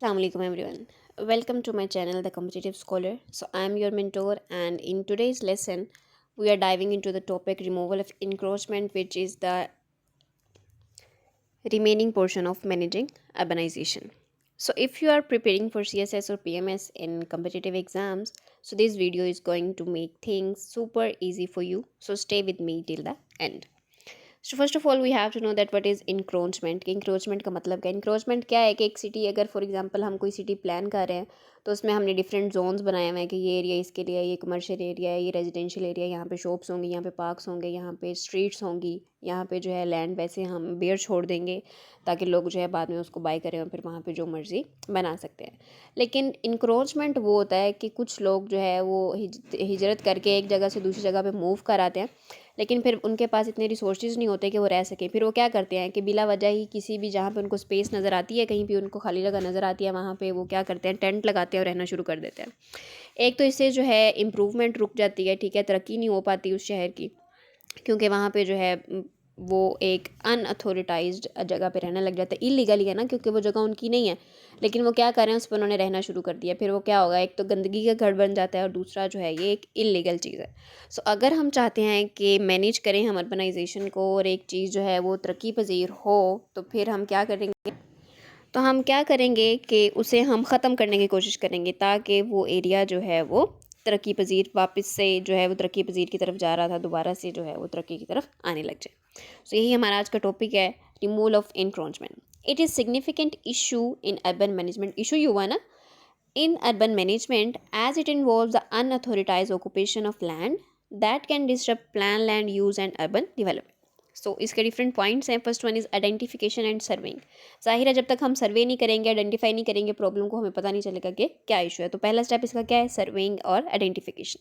Assalamualaikum everyone. Welcome to my channel The Competitive Scholar. So I am your mentor and in today's lesson we are diving into the topic removal of encroachment, which is the remaining portion of managing urbanization. So if you are preparing for CSS or PMS in competitive exams, so this video is going to make things super easy for you. So stay with me till the end. So first of all we have to know that what is encroachment कि encroachment का मतलब क्या है। Encroachment क्या है कि एक city, अगर फॉर एग्जांपल हम कोई सिटी प्लान कर रहे हैं तो उसमें हमने डिफरेंट जोन्स बनाए हुए हैं कि ये एरिया इसके लिए, ये कमर्शियल एरिया है, ये रेजिडेंशियल एरिया, यहाँ पे शॉप्स होंगी, यहाँ पे पार्क्स होंगे, यहाँ पे स्ट्रीट्स होंगी, यहाँ पे जो है लैंड वैसे हम बेयर छोड़ देंगे ताकि लोग जो है बाद में उसको बाय करें और फिर वहाँ पे जो मर्ज़ी बना सकते हैं। लेकिन इंक्रोचमेंट वो होता है कि कुछ लोग जो है वो हिजरत करके एक जगह से दूसरी जगह पे मूव कराते हैं, लेकिन फिर उनके पास इतने रिसोर्सेज नहीं होते कि वो रह सकें। फिर वो क्या करते हैं कि बिला वजह ही किसी भी जहाँ पे उनको स्पेस नज़र आती है, कहीं भी उनको खाली जगह नज़र आती है, वहाँ पे वो क्या करते हैं, टेंट लगाते हैं और रहना शुरू कर देते हैं। एक तो इससे जो है इम्प्रूवमेंट रुक जाती है, ठीक है, तरक्की नहीं हो पाती उस शहर की, क्योंकि वहाँ पे जो है वो एक अनअथॉरिटाइज्ड जगह पे रहने लग जाता है। इलीगली है ना, क्योंकि वो जगह उनकी नहीं है, लेकिन वो क्या कर रहे हैं, उस पर उन्होंने रहना शुरू कर दिया। फिर वो क्या होगा, एक तो गंदगी का घर बन जाता है और दूसरा जो है ये एक इलीगल चीज़ है। सो अगर हम चाहते हैं कि मैनेज करें हम अर्बनाइजेशन को और एक चीज़ जो है वो तरक्की पजीर हो, तो फिर हम क्या करेंगे, तो हम क्या करेंगे कि उसे हम ख़त्म करने की कोशिश करेंगे ताकि वो एरिया जो है वो तरक्की पजीर वापस से जो है वो तरक्की पजीर की तरफ जा रहा था, दोबारा से जो है वो तरक्की की तरफ आने लग जाए। सो यही हमारा आज का टॉपिक है, removal of encroachment. It is significant issue in urban management. Issue ये हुआ ना in urban management as it involves the unauthorized occupation of land that can disrupt plan land use and urban development. सो इसके different points हैं। First one is identification and serving. ज़ाहिर है जब तक हम सर्वे नहीं करेंगे, आइडेंटिफाई नहीं करेंगे प्रॉब्लम को, हमें पता नहीं चलेगा कि क्या इशू है। तो पहला स्टेप इसका क्या है, सर्विंग और identification.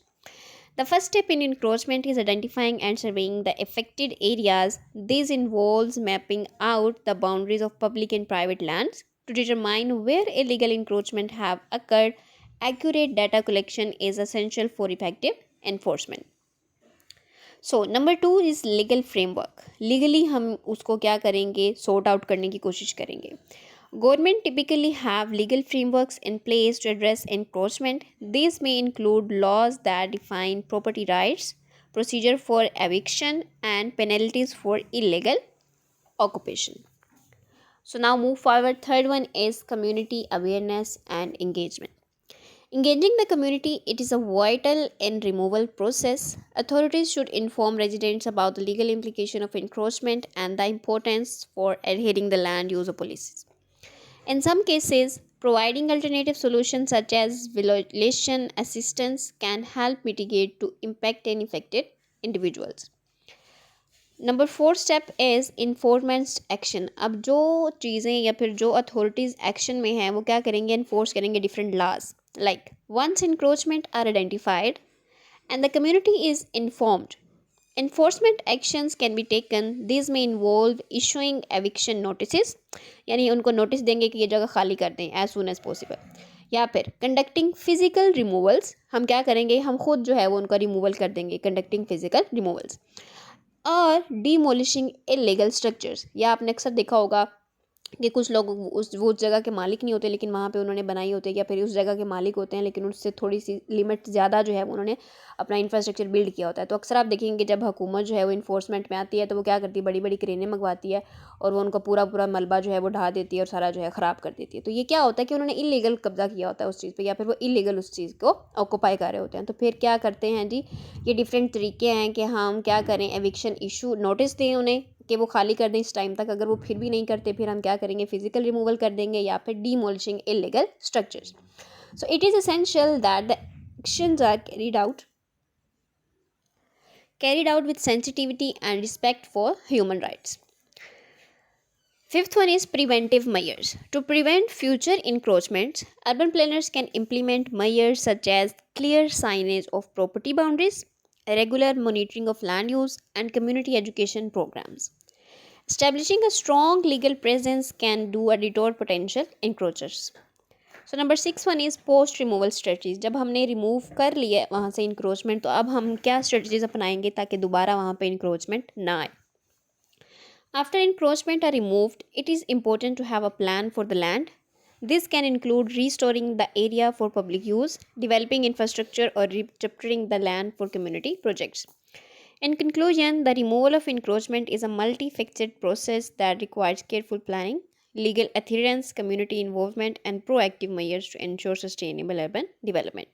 The first step in encroachment is identifying and surveying the affected areas. This involves mapping out the boundaries of public and private lands to determine where illegal encroachment have occurred. Accurate data collection is essential for effective enforcement. So number two is legal framework. Legally हम उसको क्या करेंगे, sort out करने की कोशिश करेंगे। Government typically have legal frameworks in place to address encroachment. These may include laws that define property rights, procedure for eviction, and penalties for illegal occupation. So now move forward. Third one is community awareness and engagement. Engaging the community, it is a vital and removal process. Authorities should inform residents about the legal implication of encroachment and the importance for adhering the land use policies. In some cases, providing alternative solutions such as violation assistance can help mitigate to impact and affected individuals. Number four step is enforcement action. अब जो चीज़ें या फिर जो authorities action में हैं वो क्या करेंगे, इन्फोर्स करेंगे different laws. Like once encroachment are identified and the community is informed, enforcement actions can be taken. These may involve issuing eviction notices, यानी उनको नोटिस देंगे कि ये जगह खाली कर दें as soon as possible, या फिर conducting physical removals। हम क्या करेंगे, हम खुद जो है वो उनका रिमूवल कर देंगे, conducting physical removals, और demolishing illegal structures। या आपने अक्सर देखा होगा कि कुछ लोग उस वो जगह के मालिक नहीं होते लेकिन वहाँ पे उन्होंने बनाई होती है, या फिर उस जगह के मालिक होते हैं लेकिन उससे थोड़ी सी लिमिट ज़्यादा जो है वो उन्होंने अपना इंफ्रास्ट्रक्चर बिल्ड किया होता है। तो अक्सर आप देखेंगे जब हुकूमत जो है वो इन्फोर्समेंट में आती है तो वो क्या करती है, बड़ी बड़ी क्रेनें मंगवाती है और वो उनका पूरा पूरा मलबा जो है वो ढा देती है और सारा जो है ख़राब कर देती है। तो ये क्या होता है कि उन्होंने इलीगल कब्जा किया होता है उस चीज़ पर, या फिर वो इलीगल उस चीज़ को ऑक्यूपाई कर रहे होते हैं। तो फिर क्या करते हैं जी, ये डिफरेंट तरीके हैं कि हम क्या करें, एविक्शन इशू नोटिस दें उन्हें कि वो खाली कर दें इस टाइम तक। अगर वो फिर भी नहीं करते फिर हम क्या करेंगे, फिजिकल रिमूवल कर देंगे या फिर demolishing illegal structures. So it is essential that the actions are carried out with sensitivity and respect for human rights. Fifth one is preventive measures. To prevent future encroachments, urban planners can implement measures such as clear signage of property boundaries, regular monitoring of land use, and community education programs. Establishing a strong legal presence can do a deter potential encroachers. So number six one is post removal strategies. जब हमने remove कर लिया वहाँ से encroachment, तो अब हम क्या स्ट्रेटजीज अपनाएंगे ताकि दोबारा वहाँ पे इंक्रोचमेंट ना आए। After encroachment are removed, it is important to have a plan for the land, This can include restoring the area for public use, developing infrastructure, or recapturing the land for community projects. In conclusion, the removal of encroachment is a multifaceted process that requires careful planning, legal adherence, community involvement, and proactive measures to ensure sustainable urban development.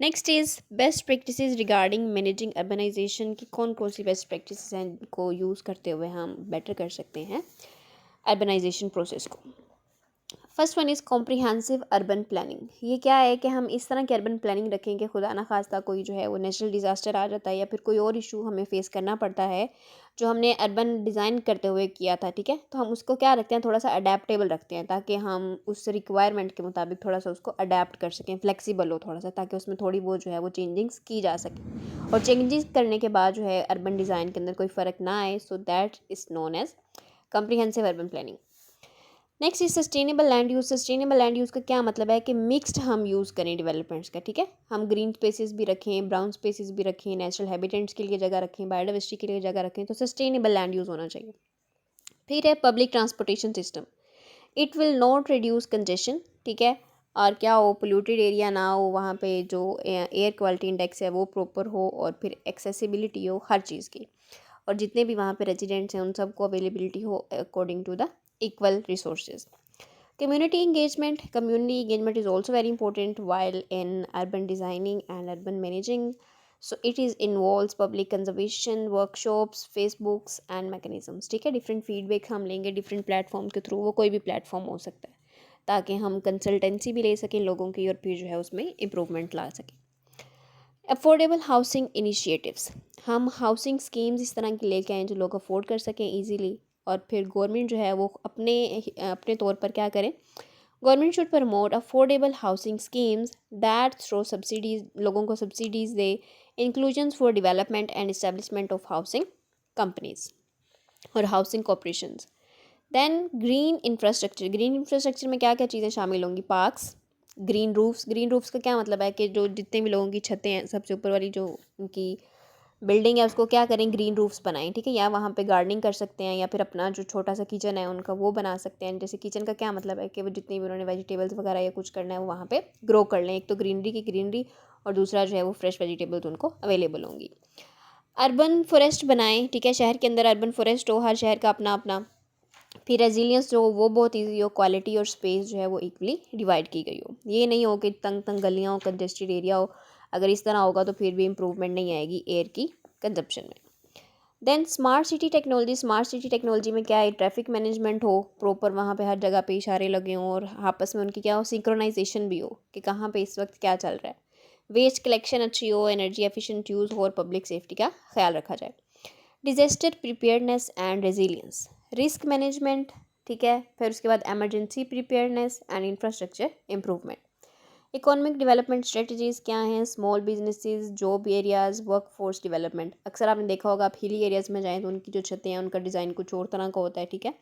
Next is best practices regarding managing urbanization की कौन कौन सी best practices हैं को use करते हुए हम better कर सकते हैं अर्बनाइजेशन प्रोसेस को। First one is comprehensive urban planning. ये क्या है कि हम इस तरह की अर्बन प्लानिंग रखें कि खुदा ना खास्ता कोई जो है वो नेचुरल डिज़ास्टर आ जाता है या फिर कोई और इशू हमें फेस करना पड़ता है जो हमने अर्बन डिज़ाइन करते हुए किया था, ठीक है, तो हम उसको क्या रखते हैं, थोड़ा सा अडेप्टेबल रखते हैं ताकि हम उस रिक्वायरमेंट के मुताबिक थोड़ा सा उसको अडेप्ट कर सकें, फ्लेक्सिबल हो थोड़ा सा, ताकि उसमें थोड़ी वो जो है वो चेंजिंग्स की जा सके और चेंजेस करने के बाद जो है अर्बन डिज़ाइन के अंदर कोई फ़र्क ना आए। So that is known as comprehensive urban planning. Next is sustainable land use. Sustainable land use का क्या मतलब है कि मिक्स्ड हम यूज़ करें डेवलपमेंट्स का, ठीक है, हम ग्रीन स्पेसेस भी रखें, ब्राउन स्पेसेस भी रखें, नेचुरल हैबिटेट्स के लिए जगह रखें, बायोडाइवर्सिटी के लिए जगह रखें, तो सस्टेनेबल लैंड यूज़ होना चाहिए। फिर है public transportation system. It will not reduce congestion, ठीक है, और क्या हो, पोल्यूटेड एरिया ना हो, वहाँ पे जो एयर क्वालिटी इंडेक्स है वो प्रॉपर हो और फिर एक्सेसिबिलिटी हो हर चीज़ की, और जितने भी वहाँ पे रेजिडेंट्स हैं उन सबको अवेलेबिलिटी हो according to the equal resources. Community engagement is also very important while in urban designing and urban managing. So it is involves public conservation workshops, Facebooks and mechanisms, ठीक है, different feedback हम लेंगे different platform के through, वो कोई भी platform हो सकता है, ताकि हम कंसल्टेंसी भी ले सकें लोगों की और फिर जो है उसमें इम्प्रूवमेंट ला सकें। अफोर्डेबल हाउसिंग इनिशिएटिव्स, हम हाउसिंग स्कीम्स इस तरह की लेके आएँ जो लोग अफोर्ड कर सकें ईजीली, और फिर गवर्नमेंट जो है वो अपने अपने तौर पर क्या करें, government should promote affordable housing schemes that through subsidies, लोगों को सब्सिडीज़ दे, inclusions for development and establishment of housing companies और housing corporations. Then green infrastructure. Green infrastructure में क्या क्या चीज़ें शामिल होंगी, parks, green roofs. Green roofs का क्या मतलब है कि जो जितने भी लोगों की छतें हैं, सबसे ऊपर वाली जो उनकी बिल्डिंग है उसको क्या करें, ग्रीन रूफ्स बनाएं, ठीक है, या वहाँ पे गार्डनिंग कर सकते हैं या फिर अपना जो छोटा सा किचन है उनका वो बना सकते हैं। जैसे किचन का क्या मतलब है कि वो जितनी भी उन्होंने वेजिटेबल्स वगैरह या कुछ करना है वो वहाँ पे ग्रो कर लें, एक तो ग्रीनरी की ग्रीनरी और दूसरा जो है वो फ्रेश वेजिटेबल्स उनको अवेलेबल होंगी। अर्बन फॉरेस्ट बनाएं, ठीक है, शहर के अंदर अर्बन फॉरेस्ट हो, हर शहर का अपना अपना। फिर रेजिलियंस जो वो बहुत ईजी हो, क्वालिटी और स्पेस जो है वो इक्वली डिवाइड की गई हो, ये नहीं हो कि तंग तंग गलियाँ हो, कंजेस्टेड एरिया हो। अगर इस तरह होगा तो फिर भी इम्प्रूवमेंट नहीं आएगी एयर की कंजप्शन में। Then smart city technology. Smart city technology में क्या है, ट्रैफिक मैनेजमेंट हो प्रॉपर, वहाँ पे हर जगह पे इशारे लगे हों और आपस में उनकी क्या हो, सिंक्रोनाइजेशन भी हो कि कहाँ पे इस वक्त क्या चल रहा है। वेस्ट कलेक्शन अच्छी हो, एनर्जी एफिशिएंट यूज़ हो और पब्लिक सेफ्टी का ख्याल रखा जाए। Disaster preparedness and resilience, risk management, ठीक है, फिर उसके बाद emergency preparedness and infrastructure improvement. Economic development strategies क्या हैं, small businesses, job areas, work force development. अक्सर आपने देखा होगा, आप हिली एरियाज़ में जाएँ तो उनकी जो छतें हैं उनका डिज़ाइन कुछ और तरह का होता है, ठीक है,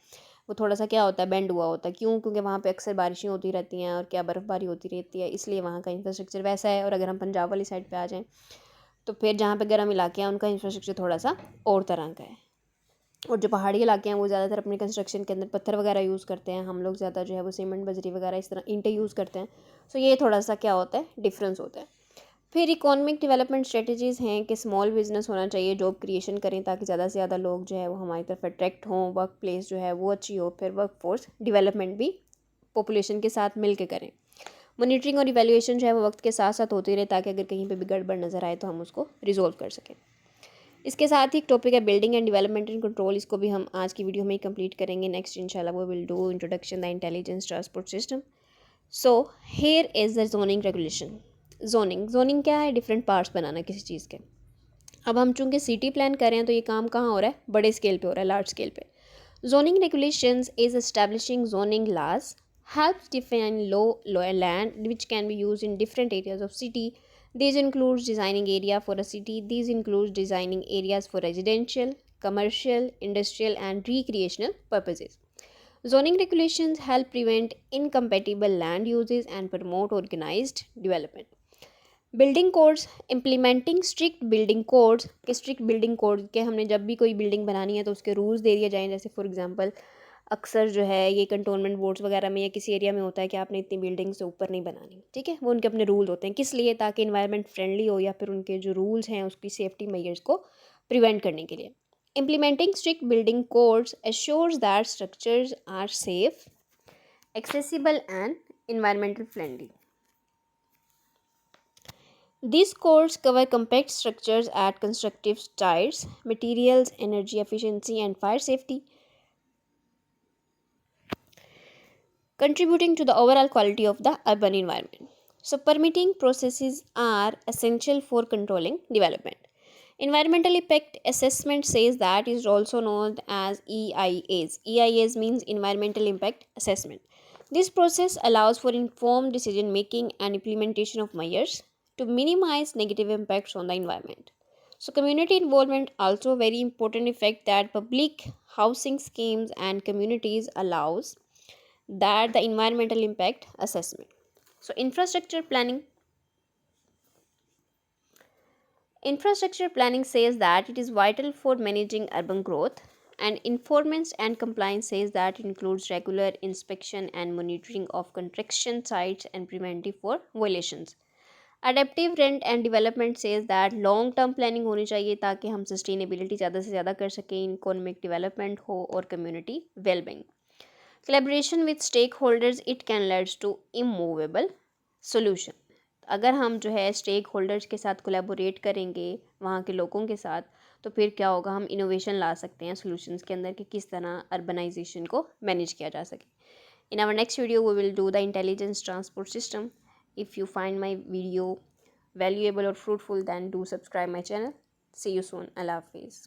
वो थोड़ा सा क्या होता है, बेंड हुआ होता है, क्यों, क्योंकि वहाँ पे अक्सर बारिशें होती रहती हैं और क्या बर्फ़बारी होती रहती है, इसलिए वहाँ का इंफ्रास्ट्रक्चर वैसा है। और अगर हम पंजाब वाली साइड पर आ जाएँ तो फिर जहाँ पे गर्म इलाके हैं उनका इंफ्रास्ट्रक्चर थोड़ा सा और तरह का है, और जो पहाड़ी इलाके हैं वो ज़्यादातर अपने कंस्ट्रक्शन के अंदर पत्थर वगैरह यूज़ करते हैं, हम लोग ज़्यादा जो है वो सीमेंट बजरी वगैरह इस तरह ईंटें यूज़ करते हैं। सो ये थोड़ा सा क्या होता है, डिफरेंस होता है। फिर इकोनॉमिक डेवलपमेंट स्ट्रेटजीज़ हैं कि स्मॉल बिजनेस होना चाहिए, जॉब क्रिएशन करें ताकि ज़्यादा से ज़्यादा लोग जो है वो हमारी तरफ अट्रैक्ट हों, वर्क प्लेस जो है वो अच्छी हो, फिर वर्क फोर्स डेवलपमेंट भी पॉपुलेशन के साथ मिल के करें। मॉनिटरिंग और इवैल्यूएशन जो है वो वक्त के साथ साथ होती रहे ताकि अगर कहीं पे भी गड़बड़ नज़र आए तो हम उसको रिजॉल्व कर सकें। इसके साथ ही एक टॉपिक है building and development and control, इसको भी हम आज की वीडियो में ही कंप्लीट करेंगे। नेक्स्ट इंशाल्लाह वो will do introduction the intelligence transport system. So here is the zoning regulation. Zoning क्या है, डिफरेंट पार्ट्स बनाना किसी चीज़ के। अब हम चूँकि सिटी प्लान कर रहे हैं तो ये काम कहाँ हो रहा है, बड़े स्केल पे हो रहा है, लार्ज स्केल पे। Zoning regulations is establishing zoning laws, helps define law land which can be used in different areas of city. These includes designing area for a city. These includes designing areas for residential, commercial, industrial and recreational purposes. Zoning regulations help prevent incompatible land uses and promote organized development. Building codes, implementing strict building codes के strict building code के हमने जब भी कोई building बनानी है तो उसके रूल्स दे दिए जाएँ। जैसे फॉर एग्जांपल अक्सर जो है ये कंटोनमेंट बोर्ड्स वगैरह में या किसी एरिया में होता है कि आपने इतनी बिल्डिंग से ऊपर नहीं बनानी, ठीक है। वो उनके अपने रूल होते हैं, किस लिए, ताकि इन्वायरमेंट फ्रेंडली हो या फिर उनके जो रूल्स हैं उसकी सेफ्टी मेजर्स को प्रिवेंट करने के लिए। Implementing strict building codes assures that structures are safe, accessible and environmental friendly. These codes cover compact structures at constructive styles, materials, energy efficiency, and fire safety, contributing to the overall quality of the urban environment. So, permitting processes are essential for controlling development. Environmental impact assessment says that is also known as EIAs. EIAs means environmental impact assessment. This process allows for informed decision making and implementation of measures to minimize negative impacts on the environment. So community involvement also a very important effect that public housing schemes and communities allows that the environmental impact assessment. So infrastructure planning says that it is vital for managing urban growth, and informants and compliance says that it includes regular inspection and monitoring of construction sites and preventive for violations. Adaptive rent and development says that long term planning होनी चाहिए ताकि हम sustainability ज़्यादा से ज़्यादा कर सकें, economic development हो और community wellbeing. Collaboration with stakeholders it can lead to immovable solution. अगर हम जो है स्टेक होल्डर्स के साथ कोलैबोरेट करेंगे वहाँ के लोगों के साथ, तो फिर क्या होगा, हम इनोवेशन ला सकते हैं सॉल्यूशंस के अंदर कि किस तरह अर्बनाइजेशन को मैनेज किया जा सके। In our next video we will do the intelligence transport system. If you find my video valuable or fruitful, then do subscribe my channel. See you soon. Allah Hafiz.